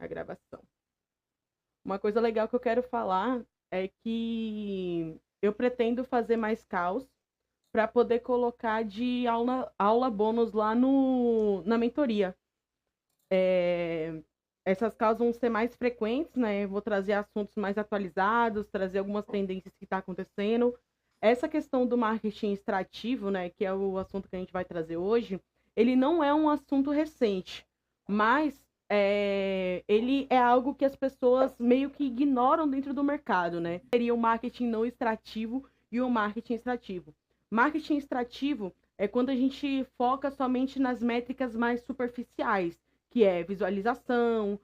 a gravação. Uma coisa legal que eu quero falar é que eu pretendo fazer mais caos para poder colocar de aula bônus lá na mentoria. Essas causas vão ser mais frequentes, né? Eu vou trazer assuntos mais atualizados, trazer algumas tendências que estão acontecendo. Essa questão do marketing extrativo, né, que é o assunto que a gente vai trazer hoje, ele não é um assunto recente, mas ele é algo que as pessoas meio que ignoram dentro do mercado, né? Seria o marketing não extrativo e o marketing extrativo. Marketing extrativo é quando a gente foca somente nas métricas mais superficiais, que é visualização,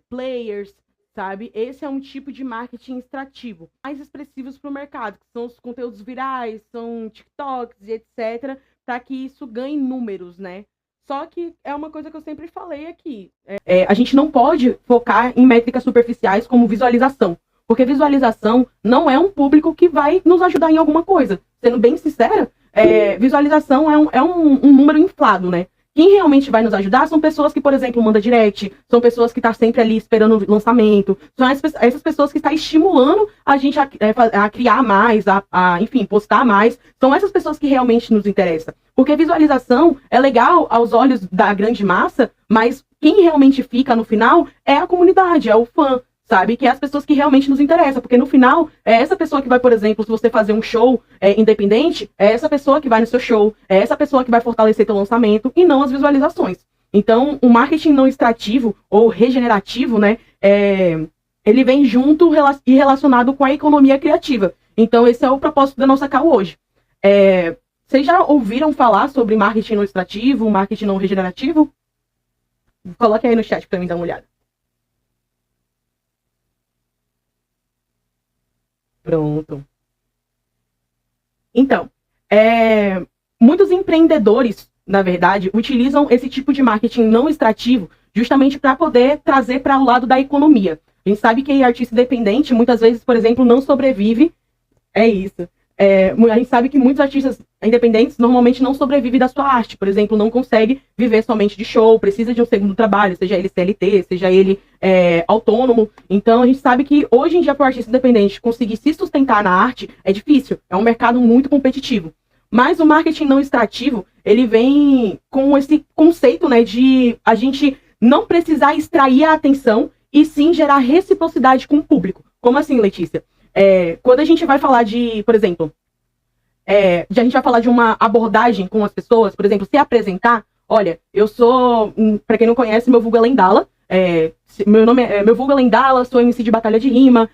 players, sabe? Esse é um tipo de marketing extrativo, mais expressivos para o mercado, que são os conteúdos virais, são TikToks e etc., para que isso ganhe números, né? Só que é uma coisa que eu sempre falei aqui. A gente não pode focar em métricas superficiais como visualização, porque visualização não é um público que vai nos ajudar em alguma coisa. Sendo bem sincera, visualização é um número inflado, né? Quem realmente vai nos ajudar são pessoas que, por exemplo, mandam direct, são pessoas que estão sempre ali esperando o lançamento, são essas pessoas que estão estimulando a gente a criar mais, enfim, postar mais. São essas pessoas que realmente nos interessam. Porque visualização é legal aos olhos da grande massa, mas quem realmente fica no final é a comunidade, é o fã, sabe? Que é as pessoas que realmente nos interessam, porque no final, é essa pessoa que vai, por exemplo, se você fazer um show independente, é essa pessoa que vai no seu show, é essa pessoa que vai fortalecer teu lançamento, e não as visualizações. Então, o marketing não extrativo, ou regenerativo, né, ele vem junto e relacionado com a economia criativa. Então, esse é o propósito da nossa call hoje. Vocês já ouviram falar sobre marketing não extrativo, marketing não regenerativo? Coloque aí no chat para mim dar uma olhada. Pronto. Então, muitos empreendedores, na verdade, utilizam esse tipo de marketing não extrativo justamente para poder trazer para o lado da economia. A gente sabe que artista independente, muitas vezes, por exemplo, não sobrevive. É isso. A gente sabe que muitos artistas independentes normalmente não sobrevivem da sua arte. Por exemplo, não consegue viver somente de show, precisa de um segundo trabalho, seja ele CLT, seja ele autônomo. Então, a gente sabe que hoje em dia, para o artista independente conseguir se sustentar na arte, é difícil. É um mercado muito competitivo. Mas o marketing não extrativo, ele vem com esse conceito, né, de a gente não precisar extrair a atenção e sim gerar reciprocidade com o público. Como assim, Letícia? Quando a gente vai falar de, por exemplo, a gente vai falar de uma abordagem com as pessoas, por exemplo, se apresentar, olha, eu sou, para quem não conhece, meu vulgo é Lendala, meu vulgo é Lendala, sou MC de batalha de rima,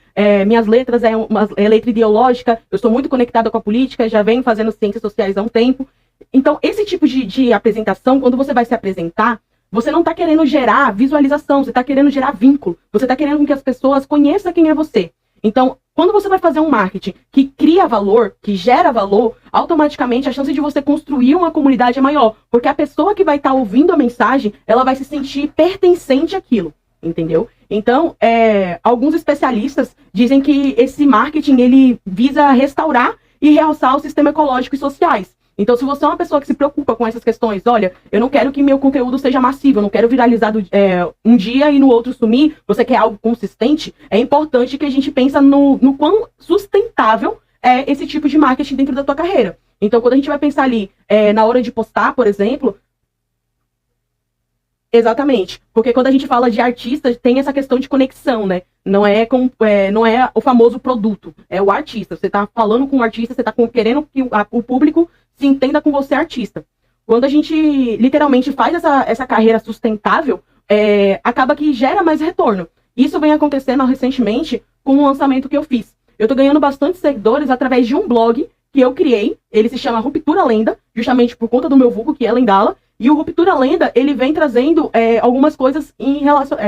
minhas letras é letra ideológica, eu sou muito conectada com a política, já venho fazendo ciências sociais há um tempo. Então, esse tipo de apresentação, quando você vai se apresentar, você não está querendo gerar visualização, você está querendo gerar vínculo, você está querendo que as pessoas conheçam quem é você. Então, quando você vai fazer um marketing que cria valor, que gera valor, automaticamente a chance de você construir uma comunidade é maior. Porque a pessoa que vai estar ouvindo a mensagem, ela vai se sentir pertencente àquilo, entendeu? Então, alguns especialistas dizem que esse marketing, ele visa restaurar e realçar o sistema ecológico e sociais. Então, se você é uma pessoa que se preocupa com essas questões, olha, eu não quero que meu conteúdo seja massivo, eu não quero viralizar um dia e no outro sumir, você quer algo consistente, é importante que a gente pense no quão sustentável é esse tipo de marketing dentro da tua carreira. Então, quando a gente vai pensar ali, na hora de postar, por exemplo, exatamente, porque quando a gente fala de artista, tem essa questão de conexão, né? Não é o famoso produto, é o artista. Você tá falando com o artista, você tá querendo que o público se entenda com você, artista. Quando a gente literalmente faz essa carreira sustentável, acaba que gera mais retorno. Isso vem acontecendo recentemente com o lançamento que eu fiz. Eu tô ganhando bastante seguidores através de um blog que eu criei, ele se chama Ruptura Lenda, justamente por conta do meu vulgo, que é Lendala, e o Ruptura Lenda, ele vem trazendo algumas coisas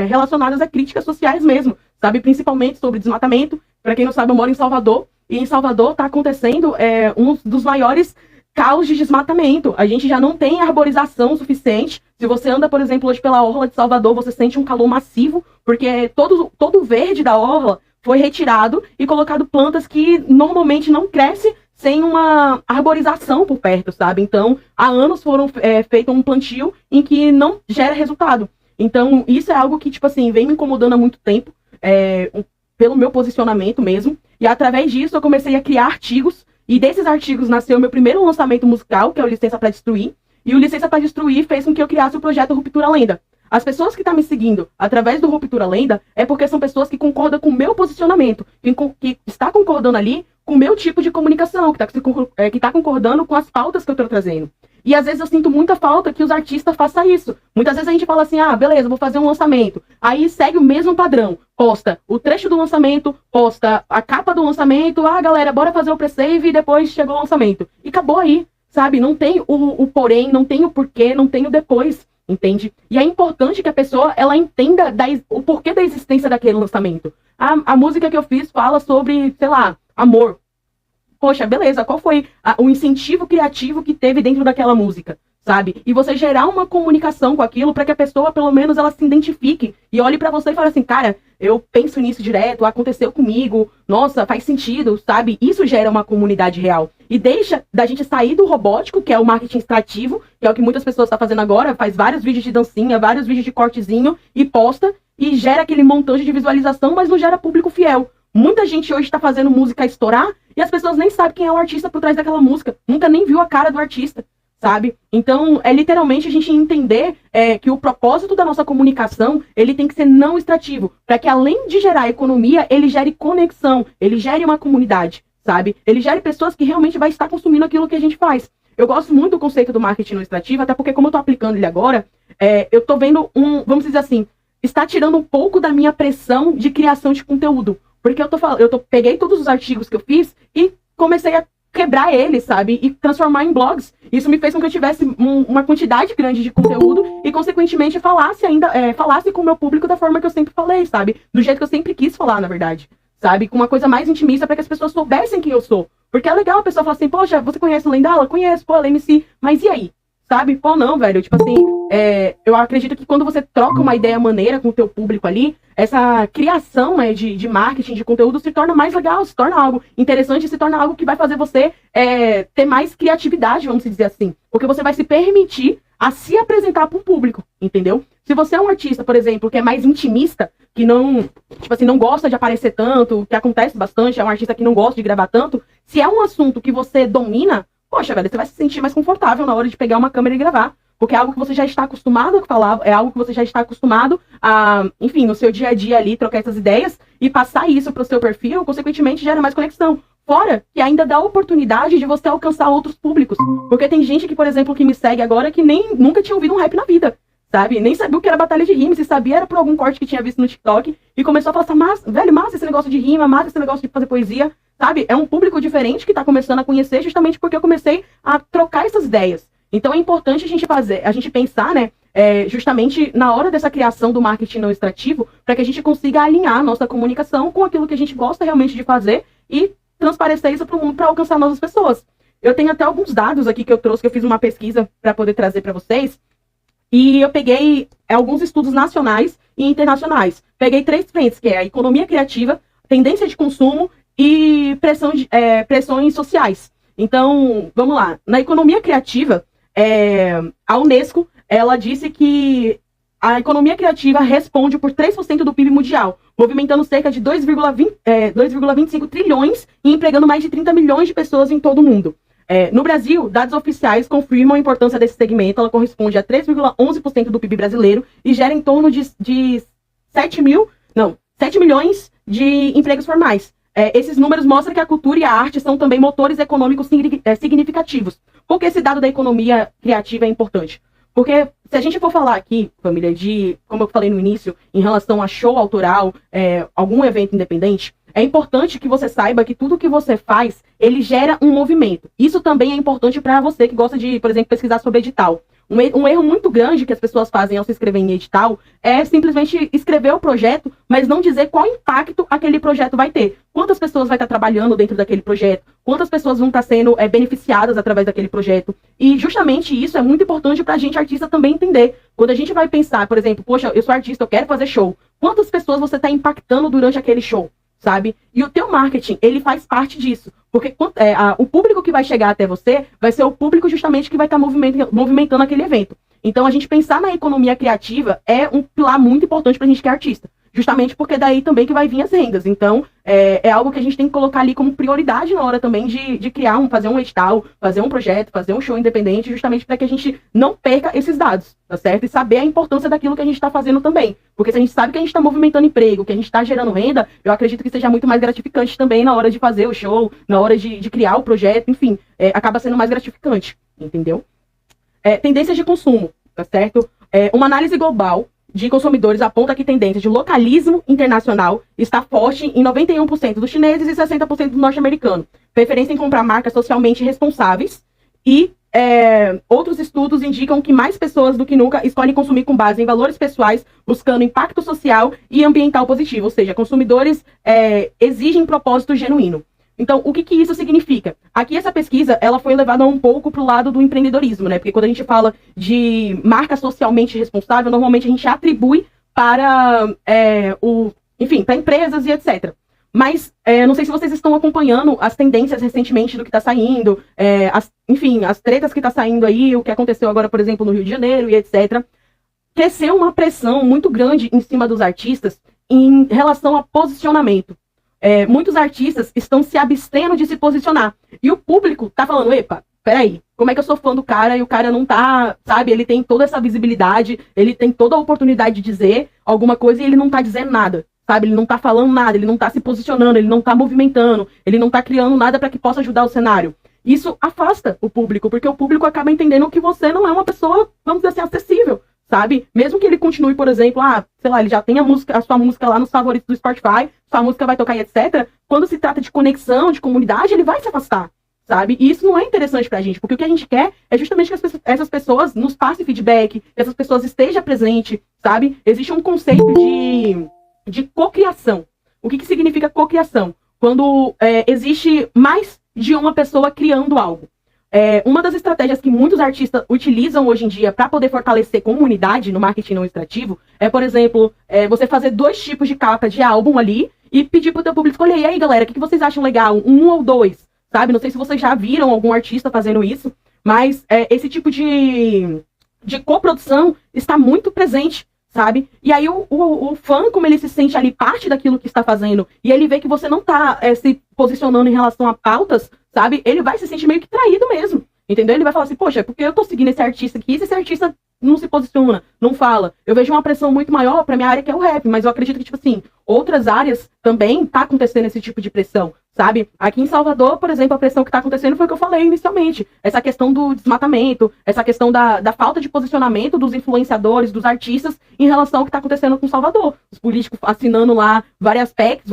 relacionadas a críticas sociais mesmo, sabe? Principalmente sobre desmatamento. Para quem não sabe, eu moro em Salvador, e em Salvador tá acontecendo um dos maiores caos de desmatamento. A gente já não tem arborização suficiente. Se você anda, por exemplo, hoje pela orla de Salvador, você sente um calor massivo, porque todo o verde da orla foi retirado e colocado plantas que normalmente não crescem sem uma arborização por perto, sabe? Então, há anos foram feito um plantio em que não gera resultado. Então, isso é algo que, tipo assim, vem me incomodando há muito tempo, pelo meu posicionamento mesmo. E através disso, eu comecei a criar artigos. E desses artigos nasceu o meu primeiro lançamento musical, que é o Licença para Destruir. E o Licença para Destruir fez com que eu criasse o projeto Ruptura Lenda. As pessoas que estão me seguindo através do Ruptura Lenda é porque são pessoas que concordam com o meu posicionamento, que está concordando ali com o meu tipo de comunicação, que está concordando com as pautas que eu estou trazendo. E às vezes eu sinto muita falta que os artistas façam isso. Muitas vezes a gente fala assim, beleza, vou fazer um lançamento. Aí segue o mesmo padrão. Posta o trecho do lançamento, posta a capa do lançamento, galera, bora fazer o pre-save e depois chegou o lançamento. E acabou aí, sabe? Não tem o porém, não tem o porquê, não tem o depois, entende? E é importante que a pessoa, ela entenda o porquê da existência daquele lançamento. A música que eu fiz fala sobre, sei lá, amor. Poxa, beleza, qual foi o incentivo criativo que teve dentro daquela música, sabe? E você gerar uma comunicação com aquilo para que a pessoa, pelo menos, ela se identifique e olhe para você e fale assim, cara, eu penso nisso direto, aconteceu comigo, nossa, faz sentido, sabe? Isso gera uma comunidade real. E deixa da gente sair do robótico, que é o marketing extrativo, que é o que muitas pessoas estão fazendo agora, faz vários vídeos de dancinha, vários vídeos de cortezinho e posta, e gera aquele montante de visualização, mas não gera público fiel. Muita gente hoje está fazendo música estourar e as pessoas nem sabem quem é o artista por trás daquela música. Nunca nem viu a cara do artista, sabe? Então, é literalmente a gente entender que o propósito da nossa comunicação, ele tem que ser não extrativo. Para que além de gerar economia, ele gere conexão, ele gere uma comunidade, sabe? Ele gere pessoas que realmente vai estar consumindo aquilo que a gente faz. Eu gosto muito do conceito do marketing não extrativo, até porque como eu estou aplicando ele agora, eu estou vendo vamos dizer assim, está tirando um pouco da minha pressão de criação de conteúdo. Porque peguei todos os artigos que eu fiz e comecei a quebrar eles, sabe? E transformar em blogs. Isso me fez com que eu tivesse uma quantidade grande de conteúdo e, consequentemente, falasse com o meu público da forma que eu sempre falei, sabe? Do jeito que eu sempre quis falar, na verdade. Sabe? Com uma coisa mais intimista para que as pessoas soubessem quem eu sou. Porque é legal a pessoa falar assim, poxa, você conhece o Lendala? Conheço, pô, ela é MC. Mas e aí? Sabe? Pô, não, velho. Tipo assim, eu acredito que quando você troca uma ideia maneira com o teu público ali, essa criação, né, de marketing, de conteúdo, se torna mais legal, se torna algo interessante, se torna algo que vai fazer você ter mais criatividade, vamos dizer assim. Porque você vai se permitir a se apresentar para o público, entendeu? Se você é um artista, por exemplo, que é mais intimista, que não, tipo assim, não gosta de aparecer tanto, que acontece bastante, é um artista que não gosta de gravar tanto, se é um assunto que você domina, poxa, velho, você vai se sentir mais confortável na hora de pegar uma câmera e gravar. Porque é algo que você já está acostumado a falar, é algo que você já está acostumado a, enfim, no seu dia a dia ali, trocar essas ideias e passar isso para o seu perfil, consequentemente gera mais conexão. Fora que ainda dá a oportunidade de você alcançar outros públicos. Porque tem gente que, por exemplo, que me segue agora que nunca tinha ouvido um rap na vida, sabe? Nem sabia o que era batalha de rimas, se sabia era por algum corte que tinha visto no TikTok e começou a falar assim, massa esse negócio de rima, massa esse negócio de fazer poesia, sabe? É um público diferente que está começando a conhecer justamente porque eu comecei a trocar essas ideias. Então é importante a gente pensar, né, justamente na hora dessa criação do marketing não extrativo, para que a gente consiga alinhar a nossa comunicação com aquilo que a gente gosta realmente de fazer e transparecer isso para o mundo para alcançar novas pessoas. Eu tenho até alguns dados aqui que eu trouxe, que eu fiz uma pesquisa para poder trazer para vocês, e eu peguei alguns estudos nacionais e internacionais. Peguei 3 frentes, que é a economia criativa, tendência de consumo e pressões sociais. Então, vamos lá. Na economia criativa, a Unesco, ela disse que a economia criativa responde por 3% do PIB mundial, movimentando cerca de 2,25 trilhões e empregando mais de 30 milhões de pessoas em todo o mundo. No Brasil, dados oficiais confirmam a importância desse segmento, ela corresponde a 3,11% do PIB brasileiro e gera em torno de 7 milhões de empregos formais. Esses números mostram que a cultura e a arte são também motores econômicos significativos. Por que esse dado da economia criativa é importante? Porque se a gente for falar aqui, família, como eu falei no início, em relação a show autoral, algum evento independente, é importante que você saiba que tudo que você faz, ele gera um movimento. Isso também é importante para você que gosta de, por exemplo, pesquisar sobre edital. Um erro muito grande que as pessoas fazem ao se inscrever em edital é simplesmente escrever o projeto, mas não dizer qual impacto aquele projeto vai ter. Quantas pessoas vai estar trabalhando dentro daquele projeto, quantas pessoas vão estar sendo beneficiadas através daquele projeto. E justamente isso é muito importante para a gente, artista, também entender. Quando a gente vai pensar, por exemplo, poxa, eu sou artista, eu quero fazer show. Quantas pessoas você está impactando durante aquele show? Sabe? E o teu marketing, ele faz parte disso. Porque o público que vai chegar até você vai ser o público justamente que vai estar movimentando aquele evento. Então, a gente pensar na economia criativa é um pilar muito importante para a gente que é artista. Justamente porque daí também que vai vir as rendas. Então, é algo que a gente tem que colocar ali como prioridade na hora também de criar fazer um edital, fazer um projeto, fazer um show independente, justamente para que a gente não perca esses dados, tá certo? E saber a importância daquilo que a gente está fazendo também. Porque se a gente sabe que a gente está movimentando emprego, que a gente está gerando renda, eu acredito que seja muito mais gratificante também na hora de fazer o show, na hora de criar o projeto, enfim, acaba sendo mais gratificante, entendeu? Tendências de consumo, tá certo? Uma análise global de consumidores aponta que tendência de localismo internacional está forte em 91% dos chineses e 60% do norte-americano. Preferência em comprar marcas socialmente responsáveis e outros estudos indicam que mais pessoas do que nunca escolhem consumir com base em valores pessoais, buscando impacto social e ambiental positivo, ou seja, consumidores exigem propósito genuíno. Então, o que isso significa? Aqui essa pesquisa, ela foi levada um pouco para o lado do empreendedorismo, né? Porque quando a gente fala de marca socialmente responsável, normalmente a gente atribui para, enfim, para empresas e etc. Mas, não sei se vocês estão acompanhando as tendências recentemente do que está saindo, enfim, as tretas que está saindo aí, o que aconteceu agora, por exemplo, no Rio de Janeiro e etc. Cresceu uma pressão muito grande em cima dos artistas em relação a posicionamento. Muitos artistas estão se abstendo de se posicionar. E o público tá falando, epa, peraí, como é que eu sou fã do cara e o cara não tá, sabe, ele tem toda essa visibilidade, ele tem toda a oportunidade de dizer alguma coisa e ele não tá dizendo nada, sabe, ele não tá falando nada, ele não tá se posicionando, ele não tá movimentando, ele não tá criando nada para que possa ajudar o cenário. Isso afasta o público, porque o público acaba entendendo que você não é uma pessoa, vamos dizer assim, acessível, sabe? Mesmo que ele continue, por exemplo, sei lá, ele já tem a sua música lá nos favoritos do Spotify, sua música vai tocar e etc. Quando se trata de conexão, de comunidade, ele vai se afastar, sabe? E isso não é interessante pra gente, porque o que a gente quer é justamente que essas pessoas nos passem feedback, que essas pessoas estejam presentes, sabe? Existe um conceito de cocriação. O que significa cocriação? Quando existe mais de uma pessoa criando algo. Uma das estratégias que muitos artistas utilizam hoje em dia para poder fortalecer comunidade no marketing não extrativo é, por exemplo, você fazer 2 tipos de capa de álbum ali e pedir pro teu público escolher. E aí, galera, o que vocês acham legal? 1 ou 2? Sabe? Não sei se vocês já viram algum artista fazendo isso, mas esse tipo de coprodução está muito presente, sabe? E aí o fã, como ele se sente ali parte daquilo que está fazendo, e ele vê que você não tá se posicionando em relação a pautas, sabe? Ele vai se sentir meio que traído mesmo, entendeu? Ele vai falar assim, poxa, porque eu tô seguindo esse artista aqui, se esse artista não se posiciona, não fala. Eu vejo uma pressão muito maior pra minha área, que é o rap, mas eu acredito que, tipo assim, outras áreas também tá acontecendo esse tipo de pressão, sabe? Aqui em Salvador, por exemplo, a pressão que tá acontecendo foi o que eu falei inicialmente. Essa questão do desmatamento, essa questão da falta de posicionamento dos influenciadores, dos artistas, em relação ao que tá acontecendo com Salvador. Os políticos assinando lá várias PECs,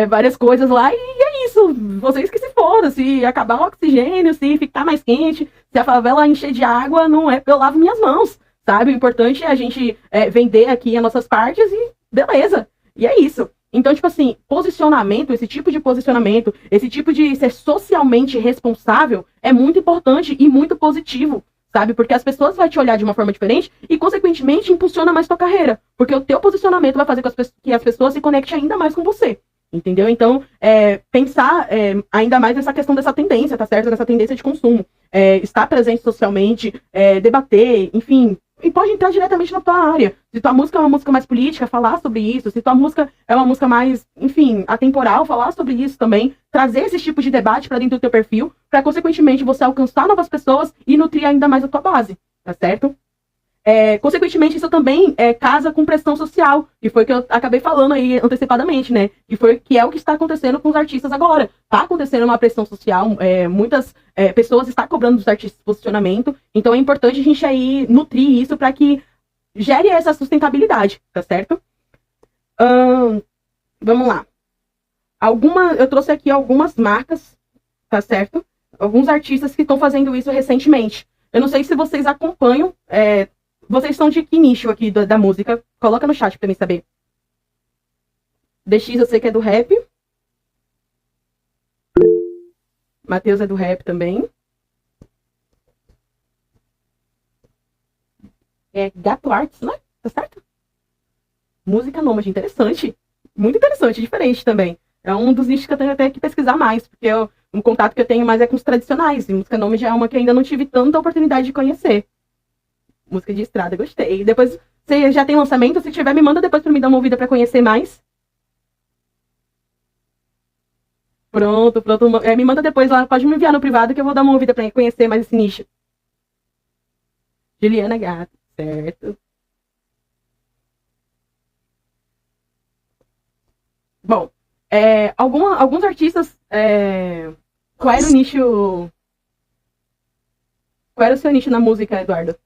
várias coisas lá, e é isso. Vocês que se fodam, se acabar o oxigênio, se ficar mais quente, se a favela encher de água, não é porque eu lavo minhas mãos, sabe? O importante é a gente vender aqui as nossas partes e beleza. E é isso. Então, tipo assim, posicionamento, esse tipo de posicionamento, esse tipo de ser socialmente responsável é muito importante e muito positivo, sabe? Porque as pessoas vão te olhar de uma forma diferente e, consequentemente, impulsiona mais tua carreira. Porque o teu posicionamento vai fazer com que as pessoas se conectem ainda mais com você. Entendeu? Então, pensar ainda mais nessa questão dessa tendência, tá certo? Dessa tendência de consumo. Estar presente socialmente, debater, enfim, e pode entrar diretamente na tua área. Se tua música é uma música mais política, falar sobre isso. Se tua música é uma música mais, enfim, atemporal, falar sobre isso também. Trazer esses tipos de debate para dentro do teu perfil, para, consequentemente, você alcançar novas pessoas e nutrir ainda mais a tua base, tá certo? Consequentemente, isso também casa com pressão social, e foi o que eu acabei falando aí antecipadamente, né? Que é o que está acontecendo com os artistas agora. Está acontecendo uma pressão social, muitas pessoas estão cobrando dos artistas posicionamento, então é importante a gente aí nutrir isso para que gere essa sustentabilidade, tá certo? Vamos lá. Eu trouxe aqui algumas marcas, tá certo? Alguns artistas que estão fazendo isso recentemente. Eu não sei se vocês acompanham. Vocês são de que nicho aqui da música? Coloca no chat pra mim saber. DX, eu sei que é do rap. Matheus é do rap também. Gato Arts, né? Tá certo? Música nômade, interessante. Muito interessante, diferente também. É um dos nichos que eu tenho até que pesquisar mais, porque um contato que eu tenho mais é com os tradicionais. E música nômade é uma que ainda não tive tanta oportunidade de conhecer. Música de estrada, gostei. Depois, você já tem lançamento? Se tiver, me manda depois pra me dar uma ouvida pra conhecer mais. Pronto, pronto. Me manda depois lá, pode me enviar no privado que eu vou dar uma ouvida pra conhecer mais esse nicho. Juliana Gato, certo. Bom, alguns artistas. Qual era o nicho. Qual era o seu nicho na música, Eduardo?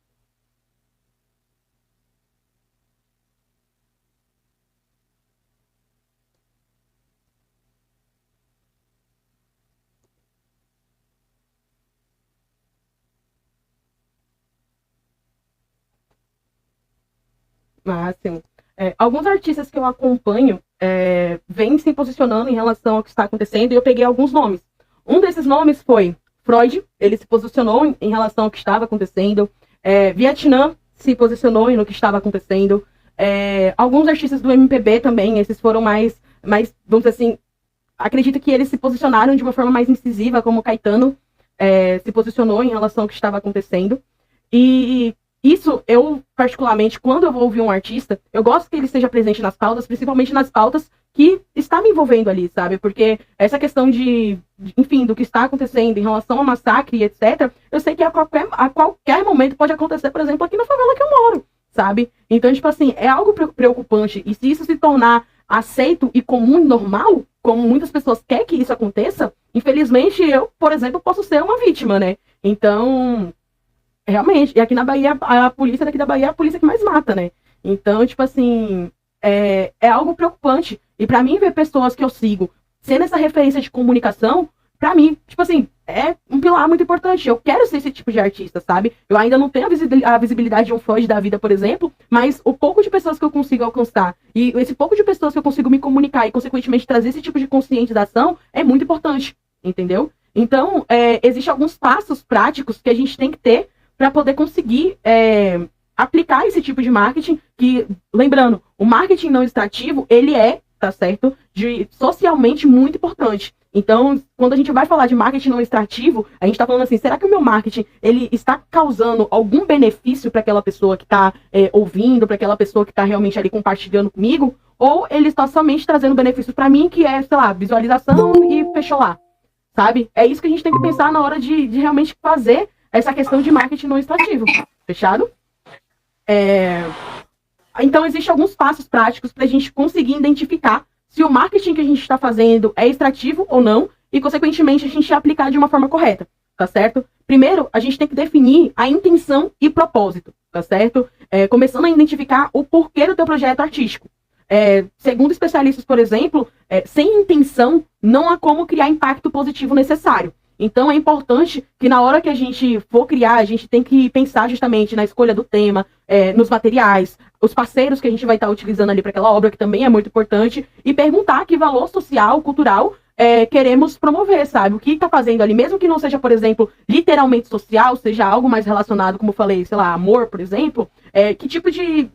Máximo. Alguns artistas que eu acompanho vêm se posicionando em relação ao que está acontecendo e eu peguei alguns nomes. Um desses nomes foi Freud, ele se posicionou em relação ao que estava acontecendo. Vietnã se posicionou no que estava acontecendo. Alguns artistas do MPB também, esses foram mais, vamos dizer assim, acredito que eles se posicionaram de uma forma mais incisiva, como Caetano se posicionou em relação ao que estava acontecendo. E isso, eu, particularmente, quando eu vou ouvir um artista, eu gosto que ele esteja presente nas pautas, principalmente nas pautas que está me envolvendo ali, sabe? Porque essa questão enfim, do que está acontecendo em relação ao massacre, etc., eu sei que a qualquer momento pode acontecer, por exemplo, aqui na favela que eu moro, sabe? Então, tipo assim, é algo preocupante. E se isso se tornar aceito e comum e normal, como muitas pessoas querem que isso aconteça, infelizmente eu, por exemplo, posso ser uma vítima, né? Então, realmente, e aqui na Bahia, a polícia daqui da Bahia é a polícia que mais mata, né? Então, tipo assim, é algo preocupante. E pra mim, ver pessoas que eu sigo sendo essa referência de comunicação, pra mim, tipo assim, é um pilar muito importante. Eu quero ser esse tipo de artista, sabe? Eu ainda não tenho a visibilidade de um Freud da vida, por exemplo, mas o pouco de pessoas que eu consigo alcançar e esse pouco de pessoas que eu consigo me comunicar e, consequentemente, trazer esse tipo de conscientização é muito importante, entendeu? Então, existem alguns passos práticos que a gente tem que ter para poder conseguir aplicar esse tipo de marketing que, lembrando, o marketing não extrativo, ele tá certo, socialmente muito importante. Então, quando a gente vai falar de marketing não extrativo, a gente está falando assim, será que o meu marketing, ele está causando algum benefício para aquela pessoa que está ouvindo, para aquela pessoa que está realmente ali compartilhando comigo, ou ele está somente trazendo benefício para mim, que é, sei lá, visualização e fechou lá, sabe? É isso que a gente tem que pensar na hora de realmente fazer essa questão de marketing não extrativo. Fechado? Então, existem alguns passos práticos para a gente conseguir identificar se o marketing que a gente está fazendo é extrativo ou não, e, consequentemente, a gente aplicar de uma forma correta, tá certo? Primeiro, a gente tem que definir a intenção e propósito, tá certo? Começando a identificar o porquê do teu projeto artístico. Segundo especialistas, por exemplo, sem intenção, não há como criar impacto positivo necessário. Então, é importante que na hora que a gente for criar, a gente tem que pensar justamente na escolha do tema, nos materiais, os parceiros que a gente vai estar utilizando ali para aquela obra, que também é muito importante, e perguntar que valor social, cultural, queremos promover, sabe? O que está fazendo ali, mesmo que não seja, por exemplo, literalmente social, seja algo mais relacionado, como eu falei, sei lá, amor, por exemplo, que tipo de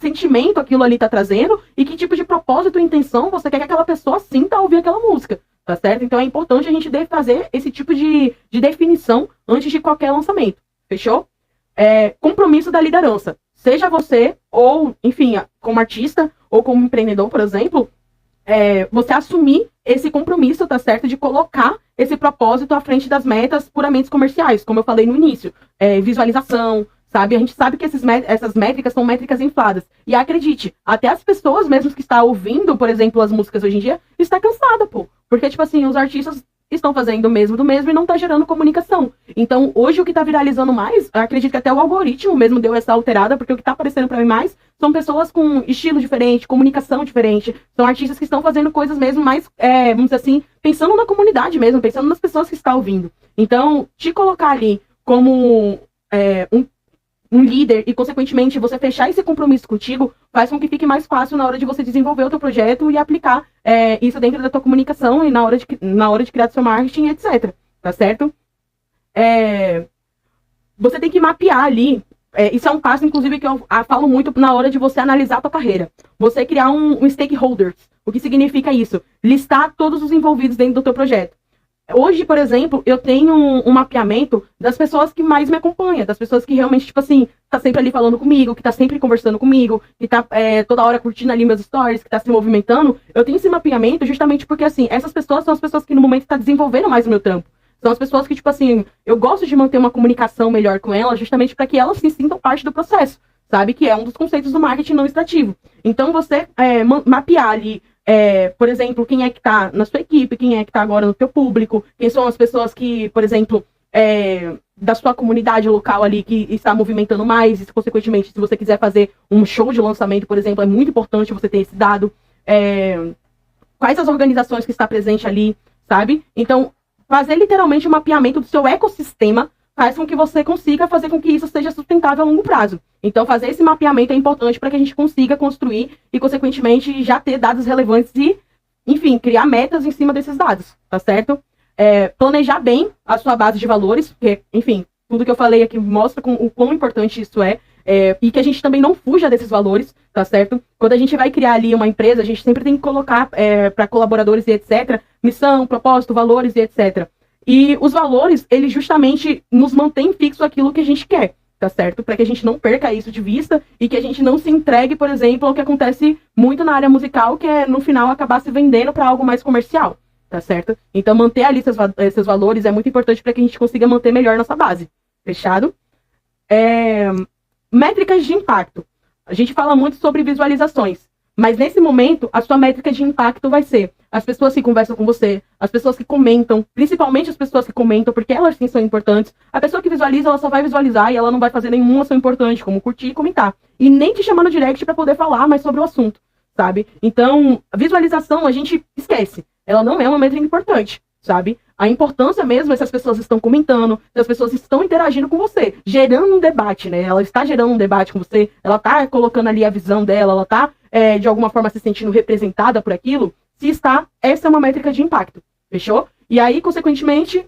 sentimento aquilo ali está trazendo e que tipo de propósito e intenção você quer que aquela pessoa sinta ao ouvir aquela música. Tá certo? Então é importante a gente fazer esse tipo de definição antes de qualquer lançamento. Fechou? Compromisso da liderança. Seja você, ou, enfim, como artista, ou como empreendedor, por exemplo, você assumir esse compromisso, tá certo? De colocar esse propósito à frente das metas puramente comerciais, como eu falei no início. Visualização, sabe? A gente sabe que essas métricas são métricas infladas. E acredite, até as pessoas mesmo que estão ouvindo, por exemplo, as músicas hoje em dia, está cansada, pô. Porque, tipo assim, os artistas estão fazendo o mesmo do mesmo e não tá gerando comunicação. Então, hoje o que tá viralizando mais, eu acredito que até o algoritmo mesmo deu essa alterada, porque o que tá aparecendo para mim mais são pessoas com estilo diferente, comunicação diferente, são artistas que estão fazendo coisas mesmo mais, vamos dizer assim, pensando na comunidade mesmo, pensando nas pessoas que estão ouvindo. Então, te colocar ali como um líder e, consequentemente, você fechar esse compromisso contigo faz com que fique mais fácil na hora de você desenvolver o teu projeto e aplicar isso dentro da tua comunicação e na hora de criar seu marketing, etc. Tá certo? Você tem que mapear ali. Isso é um passo, inclusive, que eu falo muito na hora de você analisar a tua carreira. Você criar um stakeholders. O que significa isso? Listar todos os envolvidos dentro do teu projeto. Hoje, por exemplo, eu tenho um mapeamento das pessoas que mais me acompanham, das pessoas que realmente, tipo assim, tá sempre ali falando comigo, que tá sempre conversando comigo, que tá toda hora curtindo ali meus stories, que tá se movimentando. Eu tenho esse mapeamento justamente porque, assim, essas pessoas são as pessoas que no momento tá desenvolvendo mais o meu trampo. São as pessoas que, tipo assim, eu gosto de manter uma comunicação melhor com elas, justamente para que elas se sintam parte do processo, sabe? Que é um dos conceitos do marketing não extrativo. Então, você mapear ali, por exemplo, quem é que está na sua equipe, quem é que está agora no seu público, quem são as pessoas que, por exemplo, da sua comunidade local ali que está movimentando mais, e, consequentemente, se você quiser fazer um show de lançamento, por exemplo, é muito importante você ter esse dado. Quais as organizações que está presente ali, sabe? Então, fazer literalmente um mapeamento do seu ecossistema faz com que você consiga fazer com que isso seja sustentável a longo prazo. Então, fazer esse mapeamento é importante para que a gente consiga construir e, consequentemente, já ter dados relevantes e, enfim, criar metas em cima desses dados, tá certo? Planejar bem a sua base de valores, porque, enfim, tudo que eu falei aqui mostra o quão importante isso é, e que a gente também não fuja desses valores, tá certo? Quando a gente vai criar ali uma empresa, a gente sempre tem que colocar para colaboradores e etc., missão, propósito, valores e etc., e os valores, eles justamente nos mantêm fixo aquilo que a gente quer, tá certo? Para que a gente não perca isso de vista e que a gente não se entregue, por exemplo, ao que acontece muito na área musical, que é, no final, acabar se vendendo para algo mais comercial, tá certo? Então, manter ali esses valores é muito importante para que a gente consiga manter melhor nossa base. Fechado? Métricas de impacto. A gente fala muito sobre visualizações, mas nesse momento, a sua métrica de impacto vai ser as pessoas que conversam com você, as pessoas que comentam, principalmente as pessoas que comentam, porque elas sim são importantes. A pessoa que visualiza, ela só vai visualizar e ela não vai fazer nenhuma ação importante, como curtir e comentar. E nem te chamar no direct para poder falar mais sobre o assunto, sabe? Então, a visualização a gente esquece. Ela não é uma métrica importante, sabe? A importância mesmo é se as pessoas estão comentando, se as pessoas estão interagindo com você, gerando um debate, né? Ela está gerando um debate com você, ela está colocando ali a visão dela, ela está, de alguma forma, se sentindo representada por aquilo. Se está, essa é uma métrica de impacto, fechou? E aí, consequentemente,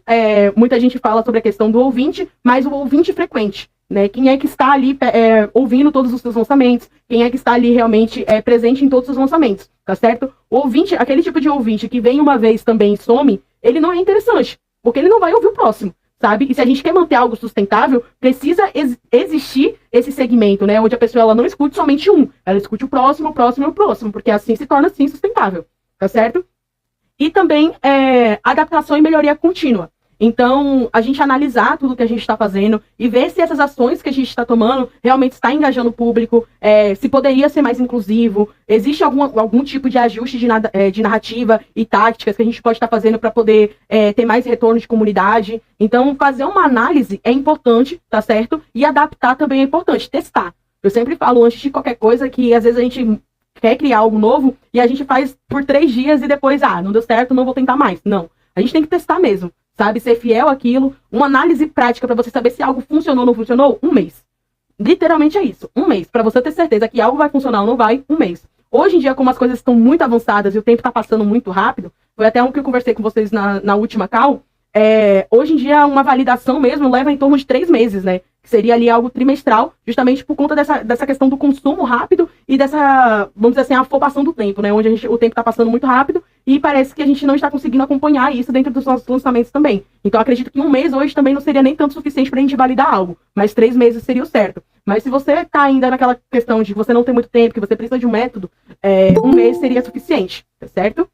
muita gente fala sobre a questão do ouvinte, mas o ouvinte frequente, né? Quem é que está ali ouvindo todos os seus lançamentos, quem é que está ali realmente presente em todos os lançamentos, tá certo? O ouvinte, aquele tipo de ouvinte que vem uma vez também e some, ele não é interessante, porque ele não vai ouvir o próximo, sabe? E se a gente quer manter algo sustentável, precisa existir esse segmento, né? Onde a pessoa ela não escute somente um, ela escute o próximo, o próximo e o próximo, porque assim se torna, assim, sustentável. Tá certo? E também adaptação e melhoria contínua. Então, a gente analisar tudo que a gente está fazendo e ver se essas ações que a gente está tomando realmente está engajando o público, se poderia ser mais inclusivo, existe algum tipo de ajuste de narrativa e táticas que a gente pode estar fazendo para poder ter mais retorno de comunidade. Então, fazer uma análise é importante, tá certo? E adaptar também é importante, testar. Eu sempre falo antes de qualquer coisa que às vezes a gente quer criar algo novo e a gente faz por 3 dias e depois, não deu certo, não vou tentar mais. Não, a gente tem que testar mesmo, sabe? Ser fiel àquilo, uma análise prática para você saber se algo funcionou ou não funcionou, 1 mês. Literalmente é isso, 1 mês. Para você ter certeza que algo vai funcionar ou não vai, 1 mês. Hoje em dia, como as coisas estão muito avançadas e o tempo está passando muito rápido, foi até um que eu conversei com vocês na última call, hoje em dia uma validação mesmo leva em torno de 3 meses, né? Que seria ali algo trimestral, justamente por conta dessa questão do consumo rápido e dessa, vamos dizer assim, afobação do tempo, né? Onde o tempo está passando muito rápido e parece que a gente não está conseguindo acompanhar isso dentro dos nossos lançamentos também. Então, acredito que 1 mês hoje também não seria nem tanto suficiente para a gente validar algo, mas 3 meses seria o certo. Mas se você está ainda naquela questão de que você não tem muito tempo, que você precisa de um método, 1 mês seria suficiente, tá certo?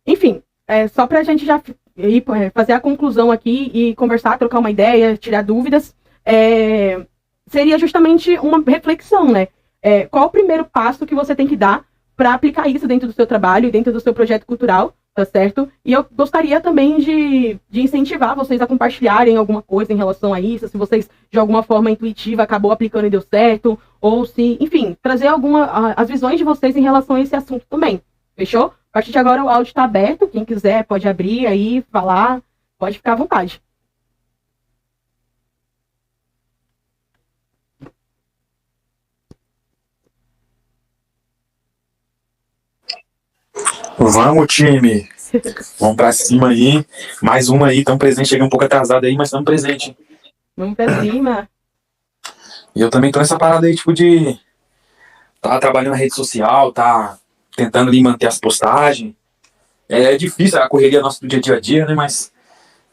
Enfim, só para a gente já fazer a conclusão aqui e conversar, trocar uma ideia, tirar dúvidas, seria justamente uma reflexão, né? Qual o primeiro passo que você tem que dar para aplicar isso dentro do seu trabalho e dentro do seu projeto cultural, tá certo? E eu gostaria também de incentivar vocês a compartilharem alguma coisa em relação a isso, se vocês, de alguma forma intuitiva, acabou aplicando e deu certo, ou se, enfim, trazer as visões de vocês em relação a esse assunto também, fechou? A partir de agora o áudio está aberto, quem quiser pode abrir aí, falar, pode ficar à vontade. Vamos, time! Vamos pra cima aí. Mais uma aí, tão presente. Cheguei um pouco atrasado aí, mas estamos presente. Vamos pra cima. E eu também tô nessa parada aí, tipo, de tá trabalhando na rede social, tá tentando ali manter as postagens. É difícil a correria nossa do dia a dia, né? Mas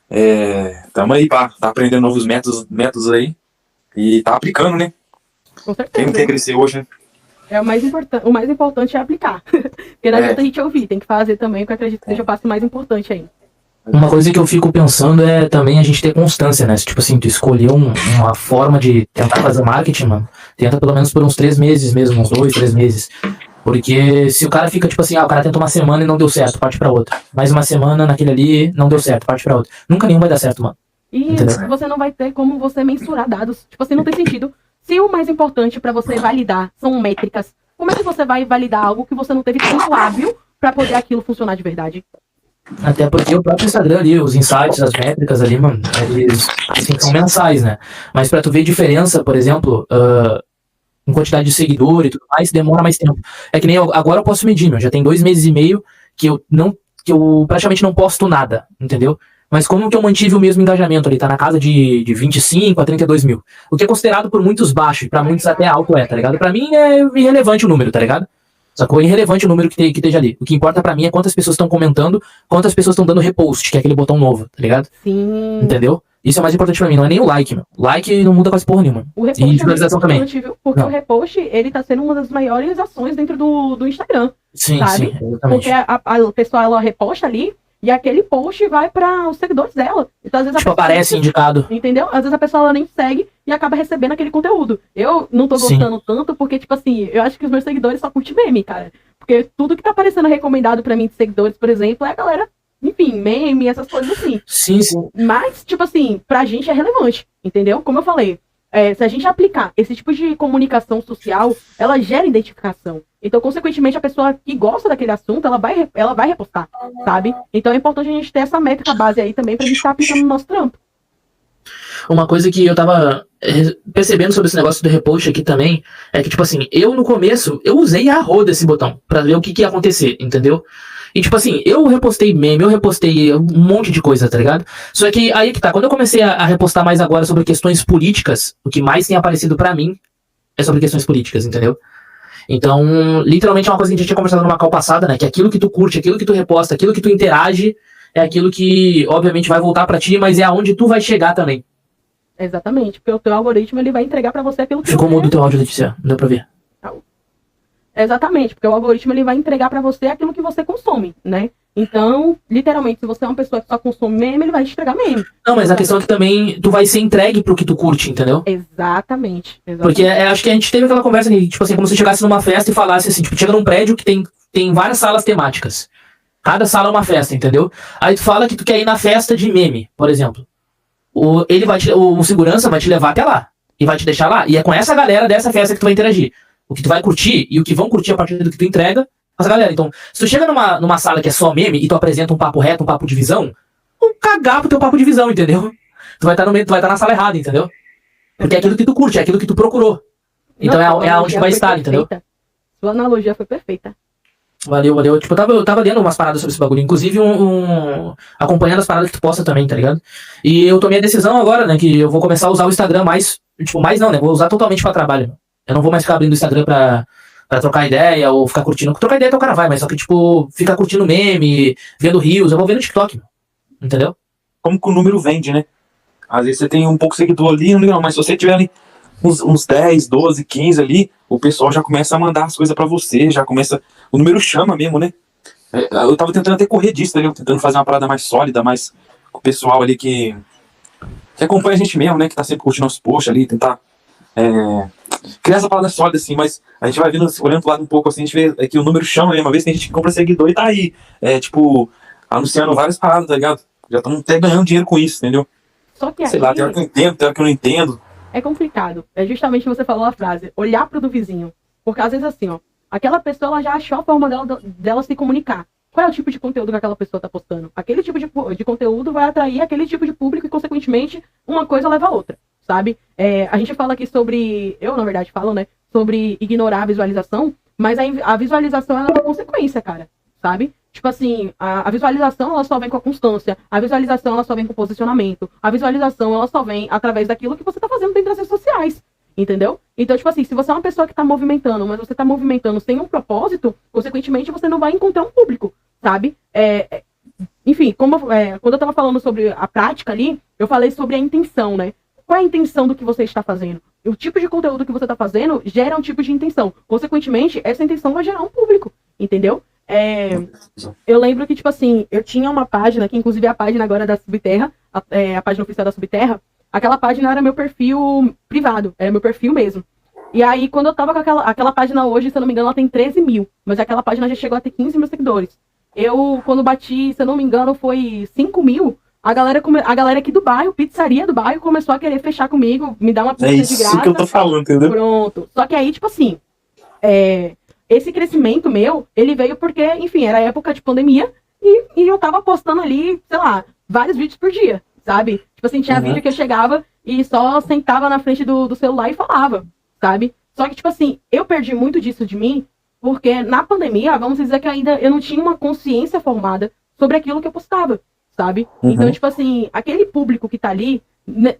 estamos aí tá aprendendo novos métodos aí e tá aplicando, né? Com Quem não certeza. quer crescer hoje, né? O mais importante é aplicar. Porque não adianta a gente ouvir, tem que fazer também, que eu acredito que seja o passo mais importante aí. Uma coisa que eu fico pensando é também a gente ter constância, né? Tipo assim, tu escolher uma forma de tentar fazer marketing, mano, tenta pelo menos por uns 3 meses mesmo, uns 2, 3 meses. Porque se o cara fica tipo assim, o cara tenta uma semana e não deu certo, parte pra outra. Mais uma semana naquele ali, não deu certo, parte pra outra. Nunca nenhum vai dar certo, mano. E Entendeu? você não vai ter como você mensurar dados. Tipo assim, não tem sentido. Se o mais importante pra você validar são métricas, como é que você vai validar algo que você não teve tempo hábil pra poder aquilo funcionar de verdade? Até porque o próprio Instagram ali, os insights, as métricas ali, mano, eles assim, são mensais, né? Mas pra tu ver diferença, por exemplo, em quantidade de seguidor e tudo mais, demora mais tempo. É que nem agora eu posso medir, meu. Já tem 2 meses e meio que eu praticamente não posto nada, entendeu? Mas como que eu mantive o mesmo engajamento ali? Tá na casa de 25 a 32 mil. O que é considerado por muitos baixo e pra muitos até alto tá ligado? Pra mim é irrelevante o número, tá ligado? Sacou? É irrelevante o número que esteja ali. O que importa pra mim é quantas pessoas estão comentando, quantas pessoas estão dando repost, que é aquele botão novo, tá ligado? Sim. Entendeu? Isso é mais importante pra mim, não é nem o like, meu. Like não muda quase porra nenhuma. O repost E é muito visualização também. importante, viu? Porque Não. o repost, ele tá sendo uma das maiores ações dentro do Instagram. Sim, sabe? sim, exatamente. Porque a pessoa, ela reposta ali, e aquele post vai para os seguidores dela. Então, às vezes, Tipo, a pessoa aparece indicado. entendeu? Às vezes a pessoa ela nem segue e acaba recebendo aquele conteúdo. Eu não tô Sim. gostando tanto porque, tipo assim, eu acho que os meus seguidores só curtem meme, cara. Porque tudo que tá aparecendo recomendado pra mim de seguidores, por exemplo, é a galera, enfim, meme, essas coisas assim. Sim, sim. Mas, tipo assim, pra gente é relevante, entendeu? Como eu falei, se a gente aplicar esse tipo de comunicação social, ela gera identificação. Então, consequentemente, a pessoa que gosta daquele assunto, ela vai repostar, sabe? Então é importante a gente ter essa métrica base aí também pra gente estar aplicando no nosso trampo. Uma coisa que eu tava percebendo sobre esse negócio do repost aqui também é que, tipo assim, eu no começo, eu usei a roda esse botão pra ver o que ia acontecer, entendeu? E, tipo assim, eu repostei meme, eu repostei um monte de coisa, tá ligado? Só que aí que tá, quando eu comecei a repostar mais agora sobre questões políticas, o que mais tem aparecido pra mim é sobre questões políticas, entendeu? Então, literalmente é uma coisa que a gente tinha conversado numa call passada, né? Que aquilo que tu curte, aquilo que tu reposta, aquilo que tu interage, é aquilo que, obviamente, vai voltar pra ti, mas é aonde tu vai chegar também. Exatamente, porque o teu algoritmo ele vai entregar pra você aquilo que Ficou você... mudo o teu áudio, Letícia, não deu pra ver. Exatamente, porque o algoritmo ele vai entregar pra você aquilo que você consome, né? Então, literalmente, se você é uma pessoa que só consome meme, ele vai te entregar meme. Não, mas a questão é que também tu vai ser entregue pro que tu curte, entendeu? Exatamente. Porque acho que a gente teve aquela conversa ali, tipo assim, como se chegasse numa festa e falasse assim, tipo, chega num prédio que tem várias salas temáticas. Cada sala é uma festa, entendeu? Aí tu fala que tu quer ir na festa de meme, por exemplo. O segurança vai te levar até lá. E vai te deixar lá. E é com essa galera dessa festa que tu vai interagir. O que tu vai curtir e o que vão curtir a partir do que tu entrega, essa galera. Então, se tu chega numa sala que é só meme e tu apresenta um papo reto, um papo de visão, vão cagar pro teu papo de visão, entendeu? Tu vai estar no meio, tu vai estar na sala errada, entendeu? Porque é aquilo que tu curte, é aquilo que tu procurou. Então é aonde tu vai estar, entendeu? Sua analogia foi perfeita. Valeu. Tipo, eu tava lendo umas paradas sobre esse bagulho, inclusive acompanhando as paradas que tu posta também, tá ligado? E eu tomei a decisão agora, né, que eu vou começar a usar o Instagram mais, tipo, mais não, né, vou usar totalmente pra trabalho. Eu não vou mais ficar abrindo o Instagram pra trocar ideia ou ficar curtindo. Trocar ideia até o cara vai, mas só que, tipo, ficar curtindo meme, vendo reels, eu vou ver no TikTok, entendeu? Como que o número vende, né? Às vezes você tem um pouco de seguidor ali, não, mas se você tiver ali uns 10, 12, 15 ali, o pessoal já começa a mandar as coisas pra você, já começa... O número chama mesmo, né? Eu tava tentando até correr disso, né? Tentando fazer uma parada mais sólida, mais com o pessoal ali que acompanha a gente mesmo, né? Que tá sempre curtindo nossos posts ali, tentar criar essa parada sólida, assim, mas a gente vai vendo, olhando pro lado um pouco, assim, a gente vê que o número chama mesmo, uma vez que a gente compra seguidor e tá aí, tipo, anunciando várias paradas, tá ligado? Já estamos até ganhando dinheiro com isso, entendeu? Só que Sei lá, tem hora que eu entendo, tem hora que eu não entendo. É complicado. É justamente você falou a frase, olhar pro do vizinho. Porque às vezes assim, ó, aquela pessoa ela já achou a forma dela se comunicar. Qual é o tipo de conteúdo que aquela pessoa tá postando? Aquele tipo de conteúdo vai atrair aquele tipo de público e, consequentemente, uma coisa leva a outra, sabe? A gente fala aqui sobre... Eu, na verdade, falo, né? Sobre ignorar a visualização, mas a visualização ela é uma consequência, cara, sabe? Tipo assim, a visualização ela só vem com a constância, a visualização ela só vem com o posicionamento, a visualização ela só vem através daquilo que você tá fazendo dentro das redes sociais, entendeu? Então, tipo assim, se você é uma pessoa que tá movimentando, mas você tá movimentando sem um propósito, consequentemente você não vai encontrar um público, sabe? Enfim, quando eu tava falando sobre a prática ali, eu falei sobre a intenção, né? Qual é a intenção do que você está fazendo? O tipo de conteúdo que você está fazendo gera um tipo de intenção. Consequentemente, essa intenção vai gerar um público, entendeu? Eu lembro que, tipo assim, eu tinha uma página, que inclusive é a página agora da Subterra, a página oficial da Subterra, aquela página era meu perfil privado, era meu perfil mesmo. E aí, quando eu tava com aquela página hoje, se eu não me engano, ela tem 13 mil, mas aquela página já chegou a ter 15 mil seguidores. Eu, quando bati, se eu não me engano, foi 5 mil, a galera aqui do bairro, pizzaria do bairro, começou a querer fechar comigo, me dar uma pizza de graça. É isso que eu tô falando, entendeu? Pronto. Só que aí, tipo assim, esse crescimento meu, ele veio porque, enfim, era época de pandemia e eu tava postando ali, sei lá, vários vídeos por dia, sabe? Tipo assim, tinha vídeo que eu chegava e só sentava na frente do celular e falava, sabe? Só que, tipo assim, eu perdi muito disso de mim porque na pandemia, vamos dizer que ainda eu não tinha uma consciência formada sobre aquilo que eu postava, sabe? Então, tipo assim, aquele público que tá ali,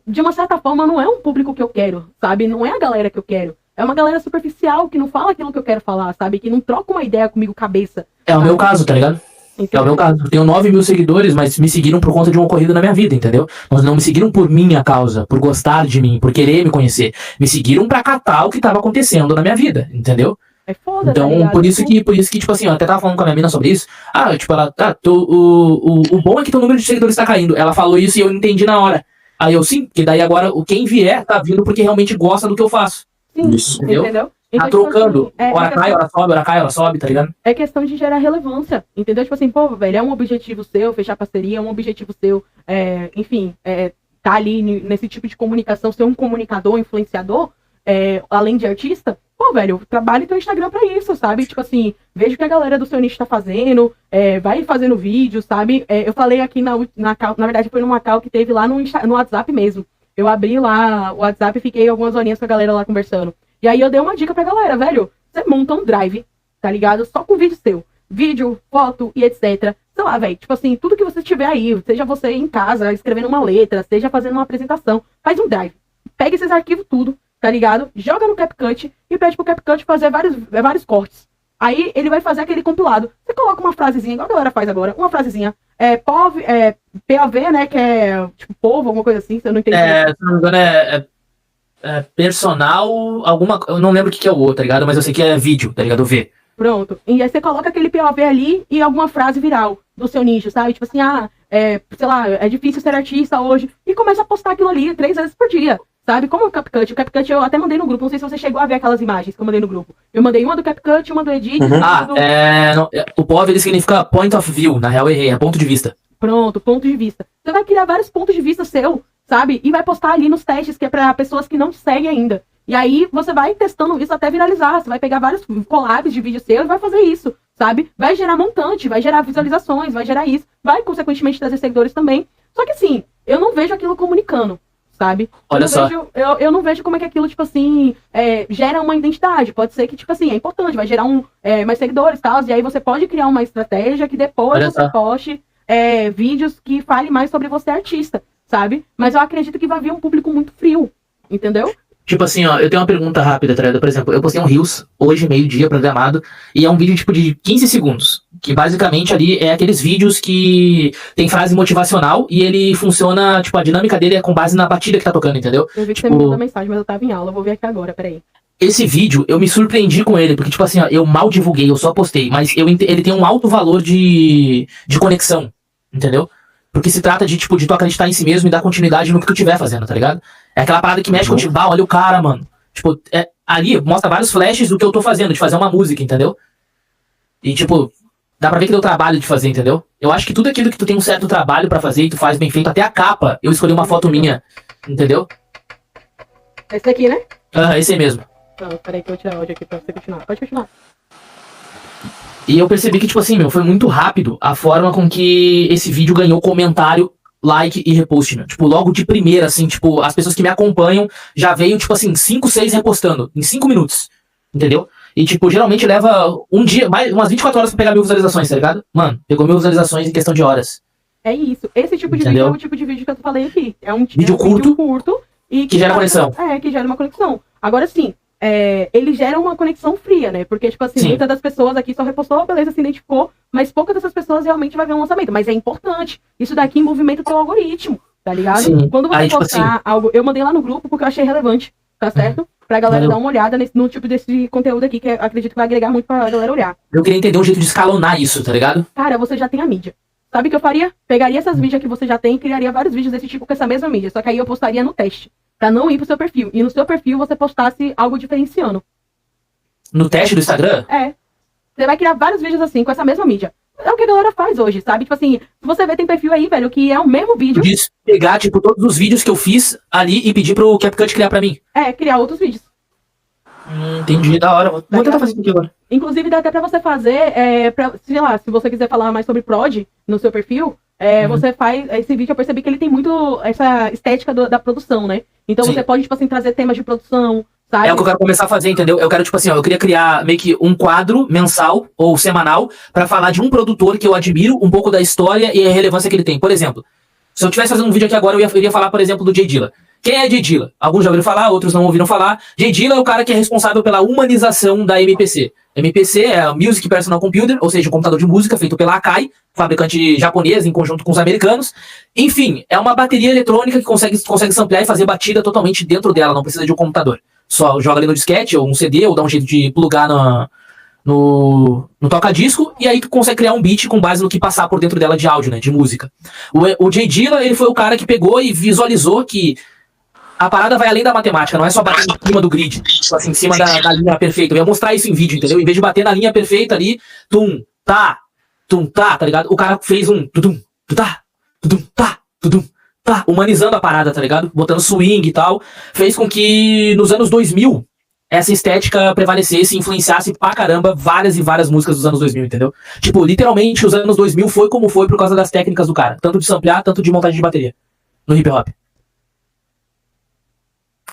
de uma certa forma, não é um público que eu quero, sabe? Não é a galera que eu quero. É uma galera superficial que não fala aquilo que eu quero falar, sabe? Que não troca uma ideia comigo cabeça. É o meu caso, tá ligado? É o meu caso. Eu tenho 9 mil seguidores, mas me seguiram por conta de um ocorrido na minha vida, entendeu? Mas não me seguiram por minha causa, por gostar de mim, por querer me conhecer. Me seguiram pra catar o que tava acontecendo na minha vida, entendeu? É foda, então, tá por isso que, tipo assim, eu até tava falando com a minha mina sobre isso. Tipo, o bom é que teu número de seguidores tá caindo. Ela falou isso e eu entendi na hora. Aí eu, sim, porque daí agora quem vier tá vindo porque realmente gosta do que eu faço. Sim, isso. entendeu? Tá Então, trocando. Tipo assim, hora cai, hora sobe, tá ligado? É questão de gerar relevância, entendeu? Tipo assim, pô, velho, é um objetivo seu, fechar parceria, é um objetivo seu, enfim, tá ali nesse tipo de comunicação, ser um comunicador, influenciador, além de artista. Pô, velho, trabalhe teu Instagram pra isso, sabe? Tipo assim, veja o que a galera do seu nicho tá fazendo, vai fazendo vídeo, sabe? Eu falei aqui na verdade foi numa call que teve lá no WhatsApp mesmo. Eu abri lá o WhatsApp e fiquei algumas horinhas com a galera lá conversando. E aí eu dei uma dica pra galera, velho, você monta um drive, tá ligado? Só com vídeo seu. Vídeo, foto e etc. Sei lá, velho, tipo assim, tudo que você tiver aí, seja você em casa, escrevendo uma letra, seja fazendo uma apresentação, faz um drive. Pega esses arquivos tudo, tá ligado? Joga no CapCut e pede pro CapCut fazer vários cortes. Aí ele vai fazer aquele compilado. Você coloca uma frasezinha, igual a galera faz agora, uma frasezinha. POV, né, que é tipo povo, alguma coisa assim, você não entende. Se não me engano personal, eu não lembro o que é o outro, tá ligado? Mas eu sei que é vídeo, tá ligado? V. Pronto. E aí você coloca aquele POV ali e alguma frase viral do seu nicho, sabe? Tipo assim, sei lá, é difícil ser artista hoje. E começa a postar aquilo ali 3 vezes por dia. Sabe? Como o CapCut. O CapCut eu até mandei no grupo. Não sei se você chegou a ver aquelas imagens que eu mandei no grupo. Eu mandei uma do CapCut, uma do Edit. O POV ele significa point of view. Na real, eu errei. É ponto de vista. Pronto, ponto de vista. Você vai criar vários pontos de vista seu, sabe? E vai postar ali nos testes, que é pra pessoas que não te seguem ainda. E aí você vai testando isso até viralizar. Você vai pegar vários collabs de vídeo seu e vai fazer isso, sabe? Vai gerar montante, vai gerar visualizações, vai gerar isso. Vai, consequentemente, trazer seguidores também. Só que assim, eu não vejo aquilo comunicando. Sabe? Olha só. Eu não vejo como é que aquilo, tipo assim, gera uma identidade. Pode ser que, tipo assim, é importante, vai gerar mais seguidores e tal. E aí você pode criar uma estratégia que depois você poste vídeos que fale mais sobre você artista, sabe? Mas eu acredito que vai vir um público muito frio, entendeu? Tipo assim, ó, eu tenho uma pergunta rápida, tá ligado? Por exemplo, eu postei um Reels hoje, meio-dia, programado, e é um vídeo tipo de 15 segundos. Que basicamente ali é aqueles vídeos que tem frase motivacional e ele funciona, tipo, a dinâmica dele é com base na batida que tá tocando, entendeu? Eu vi que você me mandou mensagem, mas eu tava em aula, eu vou ver aqui agora, peraí. Esse vídeo, eu me surpreendi com ele, porque, tipo assim, ó, eu mal divulguei, eu só postei, mas ele tem um alto valor de conexão, entendeu? Porque se trata de, tipo, de tu acreditar em si mesmo e dar continuidade no que tu estiver fazendo, tá ligado? É aquela parada que mexe contigo, olha o cara, mano. Tipo, ali mostra vários flashes do que eu tô fazendo, de fazer uma música, entendeu? E, tipo, dá pra ver que deu trabalho de fazer, entendeu? Eu acho que tudo aquilo que tu tem um certo trabalho pra fazer e tu faz bem feito, até a capa, eu escolhi uma foto minha, entendeu? Esse daqui, né? Esse aí mesmo. Peraí que eu vou tirar o áudio aqui pra você continuar. Pode continuar. E eu percebi que, tipo assim, foi muito rápido a forma com que esse vídeo ganhou comentário, like e repost, meu. Tipo, logo de primeira, assim, tipo, as pessoas que me acompanham já veio, tipo assim, 5, 6 repostando, em 5 minutos, entendeu? E, tipo, geralmente leva um dia, umas 24 horas pra pegar 1000 visualizações, tá ligado? Mano, pegou 1000 visualizações em questão de horas. É isso. Esse tipo de vídeo é o tipo de vídeo que eu falei aqui. É um vídeo curto e que gera conexão. Que gera uma conexão. Agora sim, ele gera uma conexão fria, né? Porque, tipo assim, Sim. muitas das pessoas aqui só repostou, beleza, se identificou, mas poucas dessas pessoas realmente vai ver um lançamento. Mas é importante. Isso daqui movimenta o teu algoritmo, tá ligado? Sim. Quando você Aí, tipo postar algo, eu mandei lá no grupo porque eu achei relevante, tá certo? Pra galera Valeu. dar uma olhada no tipo desse conteúdo aqui, que eu acredito que vai agregar muito pra galera olhar. Eu queria entender um jeito de escalonar isso, tá ligado? Cara, você já tem a mídia. Sabe o que eu faria? Pegaria essas mídias que você já tem e criaria vários vídeos desse tipo com essa mesma mídia. Só que aí eu postaria no teste. Pra não ir pro seu perfil. E no seu perfil você postasse algo diferenciando. No teste do Instagram? Você vai criar vários vídeos assim, com essa mesma mídia. É o que a galera faz hoje, sabe? Tipo assim, se você vê, tem perfil aí, velho, que é o mesmo vídeo. Podia pegar, tipo, todos os vídeos que eu fiz ali e pedir pro CapCut criar pra mim. Criar outros vídeos. Entendi, da hora. Vou tentar fazer isso aqui agora. Inclusive, dá até pra você fazer, sei lá, se você quiser falar mais sobre prod no seu perfil, você faz esse vídeo. Eu percebi que ele tem muito essa estética da produção, né? Então Sim. você pode, tipo assim, trazer temas de produção, sabe? É o que eu quero começar a fazer, entendeu? Eu quero, tipo assim, ó, eu queria criar meio que um quadro mensal ou semanal pra falar de um produtor que eu admiro, um pouco da história e a relevância que ele tem. Por exemplo, se eu tivesse fazendo um vídeo aqui agora, eu iria falar, por exemplo, do Jay Dilla. Quem é Jay Dilla? Alguns já ouviram falar, outros não ouviram falar. Jay Dilla é o cara que é responsável pela humanização da MPC. MPC é a Music Personal Computer, ou seja, um computador de música feito pela Akai, fabricante japonês em conjunto com os americanos. Enfim, é uma bateria eletrônica que consegue samplear e fazer batida totalmente dentro dela, não precisa de um computador. Só joga ali no disquete ou um CD, ou dá um jeito de plugar no toca-disco, e aí tu consegue criar um beat com base no que passar por dentro dela de áudio, né, de música. O Jay Dilla, ele foi o cara que pegou e visualizou que a parada vai além da matemática, não é só bater em cima do grid, tipo assim, em cima da linha perfeita. Eu ia mostrar isso em vídeo, entendeu? Em vez de bater na linha perfeita ali, tum, tá, tá ligado? O cara fez um tudum, tutá, tudum, tá, tudum, tá, humanizando a parada, tá ligado? Botando swing e tal. Fez com que nos anos 2000 essa estética prevalecesse e influenciasse pra caramba várias e várias músicas dos anos 2000, entendeu? Tipo, literalmente os anos 2000 foi como foi por causa das técnicas do cara, tanto de samplear, tanto de montagem de bateria no hip hop.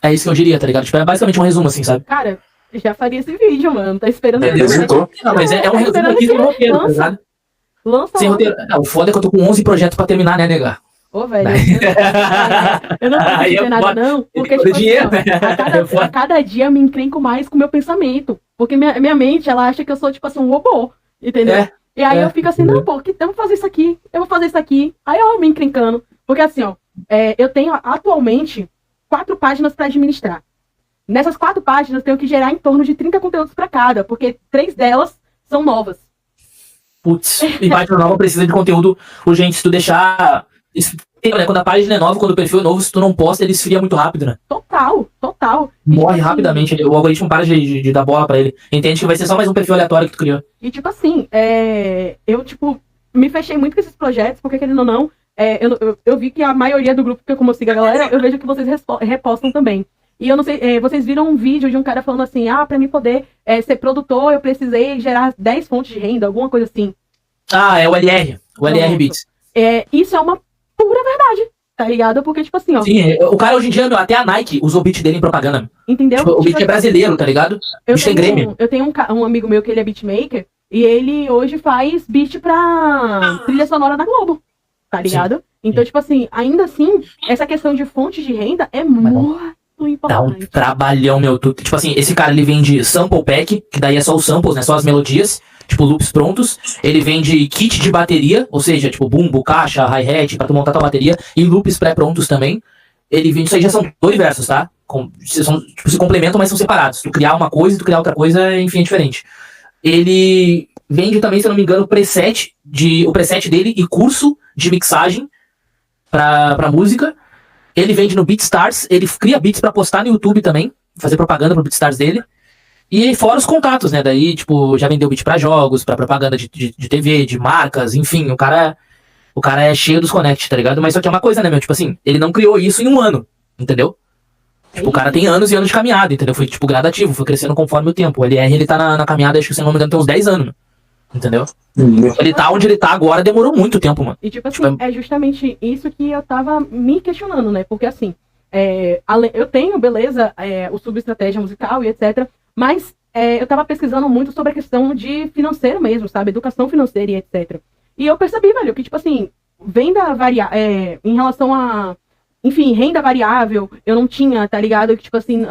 É isso que eu diria, tá ligado? Tipo, é basicamente um resumo, assim, sabe? Cara, já faria esse vídeo, mano. Tá esperando Entendeu? ele. Não, mas é um resumo aqui sem roteiro, tá ligado? Lança Sem logo. roteiro. Não, o foda é que eu tô com 11 projetos pra terminar, né, nega? Ô, velho. Eu não vou Aí dizer é nada, foda. não. Porque, Tem tipo, dinheiro, assim, ó, né? É foda. a cada dia eu me encrenco mais com o meu pensamento. Porque minha mente, ela acha que eu sou, tipo assim, um robô. Entendeu? É. E aí eu fico assim, não, pô, eu vou fazer isso aqui, eu vou fazer isso aqui. Aí eu me encrencando. Porque assim, ó, eu tenho atualmente 4 páginas pra administrar. Nessas 4 páginas, eu tenho que gerar em torno de 30 conteúdos pra cada, porque 3 delas são novas. Putz, e página nova precisa de conteúdo urgente. Se tu deixar. Né, quando a página é nova, quando o perfil é novo, se tu não posta, ele esfria muito rápido, né? Total. E, Morre tipo, rapidamente. O algoritmo para de dar bola pra ele. Entende que vai ser só mais um perfil aleatório que tu criou. E tipo assim, eu tipo, me fechei muito com esses projetos, porque querendo ou não, eu vi que a maioria do grupo, que como eu sigo a galera, eu vejo que vocês repostam também. E eu não sei, vocês viram um vídeo de um cara falando assim, pra mim poder ser produtor, eu precisei gerar 10 fontes de renda, alguma coisa assim. Ah, é o LR. O LR Nossa. Beats. Isso é uma pura verdade, tá ligado? Porque, tipo assim, ó, Sim, o cara hoje em dia, meu, até a Nike usou o beat dele em propaganda. Meu. entendeu? Tipo, o beat Tipo, é brasileiro, tá ligado? eu bicho tem Grêmio. tenho um amigo meu que ele é beatmaker, e ele hoje faz beat pra trilha sonora da Globo, tá ligado? Então, tipo assim, ainda assim, essa questão de fontes de renda é muito Dá um importante. trabalhão, meu. Tipo assim, esse cara, ele vende sample pack, que daí é só os samples, né? Só as melodias, tipo loops prontos. Ele vende kit de bateria, ou seja, tipo bumbo, caixa, hi-hat, pra tu montar tua bateria. E loops pré-prontos também. Ele vende, isso aí já são dois versos, tá? Se complementam, mas são separados. Tu criar uma coisa e tu criar outra coisa, enfim, é diferente. Ele vende também, se eu não me engano, o preset dele e curso de mixagem pra música. Ele vende no BeatStars, ele cria beats pra postar no YouTube também, fazer propaganda pro BeatStars dele. E fora os contatos, né? Daí, tipo, já vendeu beat pra jogos, pra propaganda de TV, de marcas, enfim, o cara é cheio dos connects, tá ligado? Mas só que é uma coisa, né, meu? Tipo assim, ele não criou isso em um ano, entendeu? Tipo, o cara tem anos e anos de caminhada, entendeu? Foi, tipo, gradativo, foi crescendo conforme o tempo. O LR, ele tá na caminhada, acho que, se não me engano, tem uns 10 anos, meu. Entendeu? Ele tá onde ele tá agora, demorou muito tempo, mano. E tipo assim, é justamente isso que eu tava me questionando, né? Porque assim, eu tenho, beleza, o Subestratégia musical e etc. Mas eu tava pesquisando muito sobre a questão de financeiro mesmo, sabe? Educação financeira e etc. E eu percebi, velho, que tipo assim, venda variar em relação a enfim, renda variável, eu não tinha, tá ligado? Tipo assim,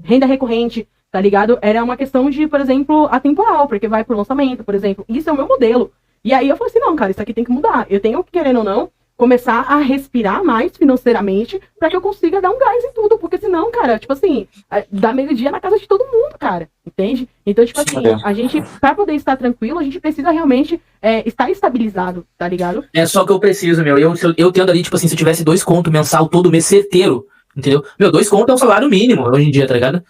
renda recorrente, tá ligado? Era uma questão de, por exemplo, atemporal, porque vai pro lançamento, por exemplo. Isso é o meu modelo. E aí eu falei assim, não, cara, isso aqui tem que mudar. Eu tenho que, querendo ou não, começar a respirar mais financeiramente para que eu consiga dar um gás em tudo, porque senão, cara, tipo assim, dá meio-dia na casa de todo mundo, cara, entende? Então, tipo assim, a gente, para poder estar tranquilo, a gente precisa realmente estar estabilizado, tá ligado? É só que eu preciso, meu, eu tendo ali, tipo assim, se eu tivesse 2 conto mensal todo mês certeiro, entendeu? Meu, 2 conto é um salário mínimo hoje em dia, tá ligado?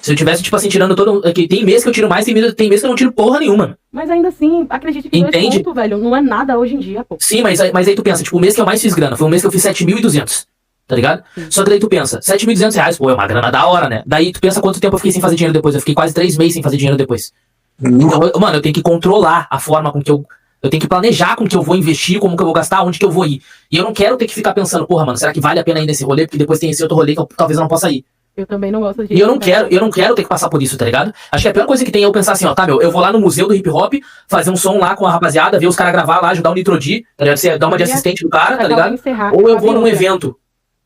Se eu tivesse, tipo assim, tirando todo. Tem mês que eu tiro mais, tem mês que eu não tiro porra nenhuma. Mas ainda assim, acredite que 2 conto, velho, não é nada hoje em dia, pô. Sim, mas aí tu pensa, tipo, o mês que eu mais fiz grana foi um mês que eu fiz 7.200, tá ligado? Só que daí tu pensa, 7.200 reais, pô, é uma grana da hora, né? Daí tu pensa quanto tempo eu fiquei sem fazer dinheiro depois. Eu fiquei quase 3 meses sem fazer dinheiro depois. Então, mano, eu tenho que controlar a forma com que eu tenho que planejar com que eu vou investir, como que eu vou gastar, onde que eu vou ir. E eu não quero ter que ficar pensando, porra, mano, será que vale a pena ir nesse rolê? Porque depois tem esse outro rolê que talvez eu não possa ir. Eu também não gosto de... E eu não quero ter que passar por isso, tá ligado? Acho que a pior coisa que tem é eu pensar assim, ó, tá, meu, eu vou lá no museu do hip hop, fazer um som lá com a rapaziada, ver os caras gravar lá, ajudar o Nitro D, tá ligado? Você dá uma de assistente do cara, tá ligado? Ou eu vou num evento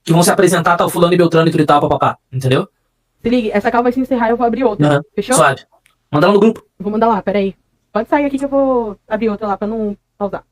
que vão se apresentar tal fulano e beltrano e tal, papapá, entendeu? Se ligue, essa call vai se encerrar e eu vou abrir outra. Fechou? Suave. Manda lá no grupo. Vou mandar lá, peraí. Pode sair aqui que eu vou abrir outra lá pra não pausar.